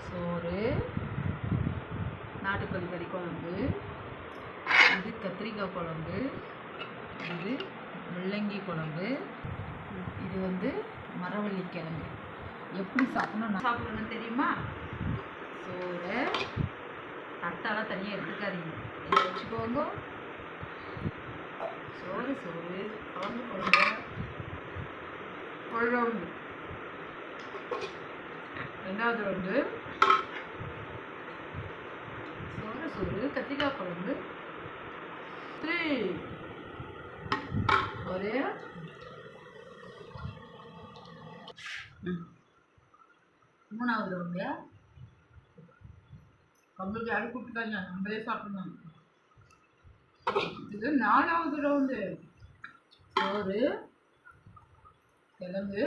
சோறு, நாட்டுக்கோழி கறி குழம்பு, இது கத்திரிக்காய் குழம்பு, இது முள்ளங்கி குழம்பு, இது மரவள்ளி கிழங்கு. எப்படி சாப்பிடணும்னு தெரியுமா? சோறை தட்டாலாம் தனியாக எடுத்துக்காதீங்க, இதை வச்சுக்கோங்க. சோறு குழம்பு குழம்பு. ரெண்டாவது சோறு கத்திரிக்காய் குழம்பு. 3 ஒரே மூணாவது நம்மளுக்கு யாரும் கூப்பிட்டுக்காங்க, நம்மளே சாப்பிடணும். இது 4வது சோறு, கிழங்கு,